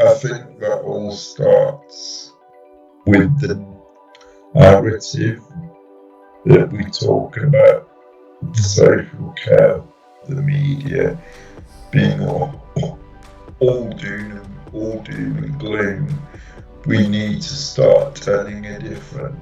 I think that all starts with the narrative that we talk about social care, the media being all doom and gloom. We need to start telling a different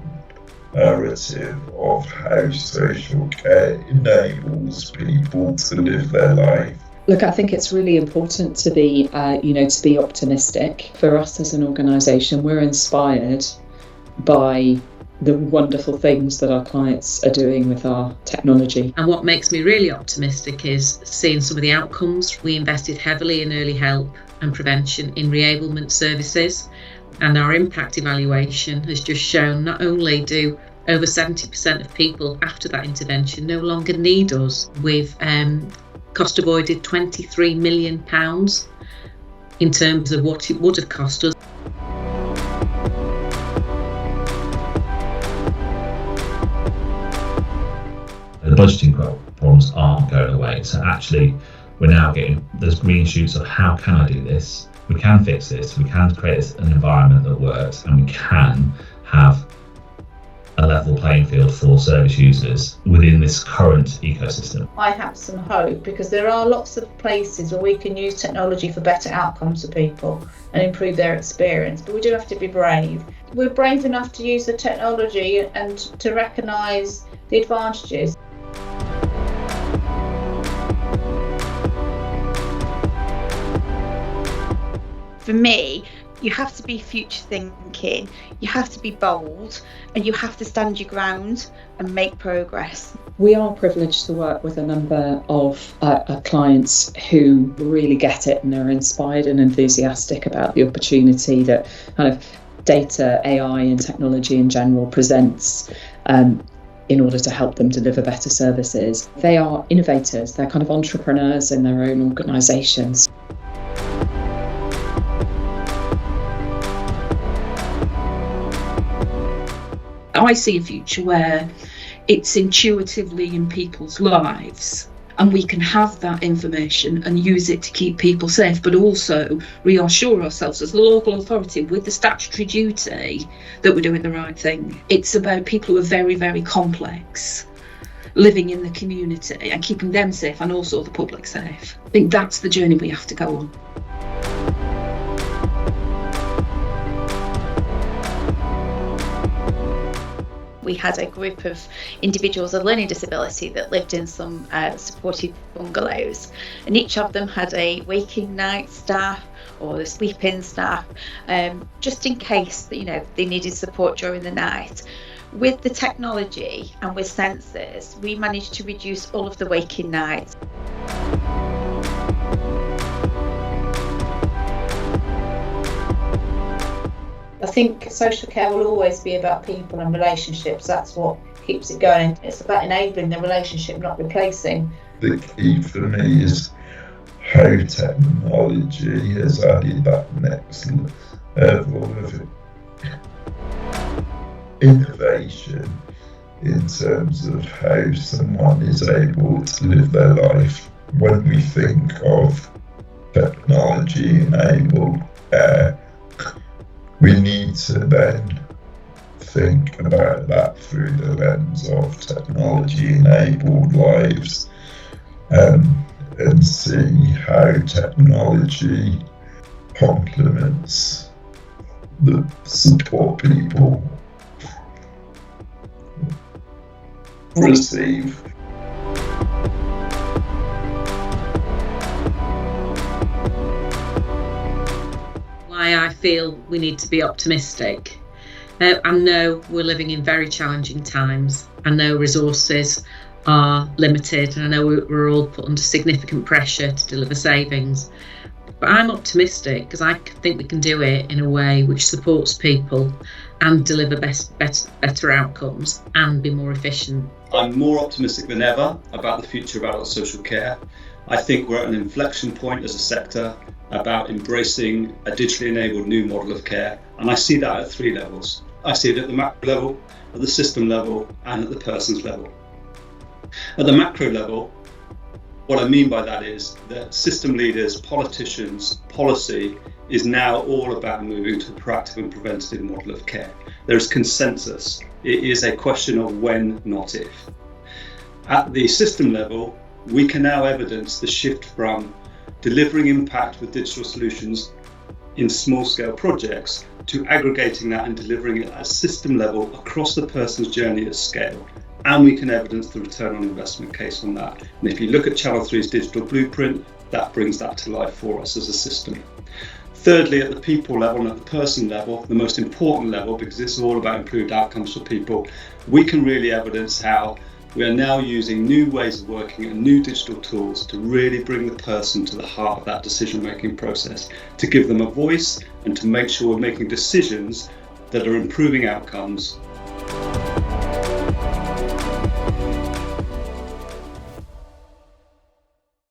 narrative of how social care enables people to live their life. Look, I think it's really important to be, to be optimistic. For us as an organisation, we're inspired by the wonderful things that our clients are doing with our technology. And what makes me really optimistic is seeing some of the outcomes. We invested heavily in early help and prevention in reablement services, and our impact evaluation has just shown not only do over 70% of people after that intervention no longer need us. We've cost avoided £23 million in terms of what it would have cost us. The budgeting problems aren't going away. So actually, we're now getting those green shoots of how can I do this? We can fix this. We can create an environment that works, and we can have a level playing field for service users within this current ecosystem. I have some hope because there are lots of places where we can use technology for better outcomes for people and improve their experience, but we do have to be brave. We're brave enough to use the technology and to recognise the advantages. For me, you have to be future thinking, you have to be bold, and you have to stand your ground and make progress. We are privileged to work with a number of clients who really get it and are inspired and enthusiastic about the opportunity that kind of data, AI and technology in general presents in order to help them deliver better services. They are innovators, they're kind of entrepreneurs in their own organisations. I see a future where it's intuitively in people's lives and we can have that information and use it to keep people safe, but also reassure ourselves as the local authority with the statutory duty that we're doing the right thing. It's about people who are very, very complex, living in the community and keeping them safe and also the public safe. I think that's the journey we have to go on. We had a group of individuals with learning disability that lived in some supported bungalows, and each of them had a waking night staff or a sleep-in staff, just in case that, they needed support during the night. With the technology and with sensors, we managed to reduce all of the waking nights. I think social care will always be about people and relationships. That's what keeps it going. It's about enabling the relationship, not replacing. The key for me is how technology has added that next level of innovation in terms of how someone is able to live their life. When we think of technology-enabled care, we need to then think about that through the lens of technology-enabled lives, and see how technology complements the support people receive. Why I feel we need to be optimistic. I know we're living in very challenging times. I know resources are limited, and I know we're all put under significant pressure to deliver savings. But I'm optimistic because I think we can do it in a way which supports people and deliver better outcomes and be more efficient. I'm more optimistic than ever about the future of adult social care. I think we're at an inflection point as a sector about embracing a digitally enabled new model of care, and I see that at three levels. I see it at the macro level, at the system level, and at the person's level. At the macro level, What I mean by that is that system leaders, politicians, policy is now all about moving to a proactive and preventative model of care. There is consensus. It is a question of when, not if. At the system level, we can now evidence the shift from delivering impact with digital solutions in small-scale projects to aggregating that and delivering it at system level across the person's journey at scale. And we can evidence the return on investment case on that. And if you look at Channel 3's digital blueprint, that brings that to life for us as a system. Thirdly, at the people level and at the person level, the most important level, because this is all about improved outcomes for people, we can really evidence how we are now using new ways of working and new digital tools to really bring the person to the heart of that decision-making process, to give them a voice and to make sure we're making decisions that are improving outcomes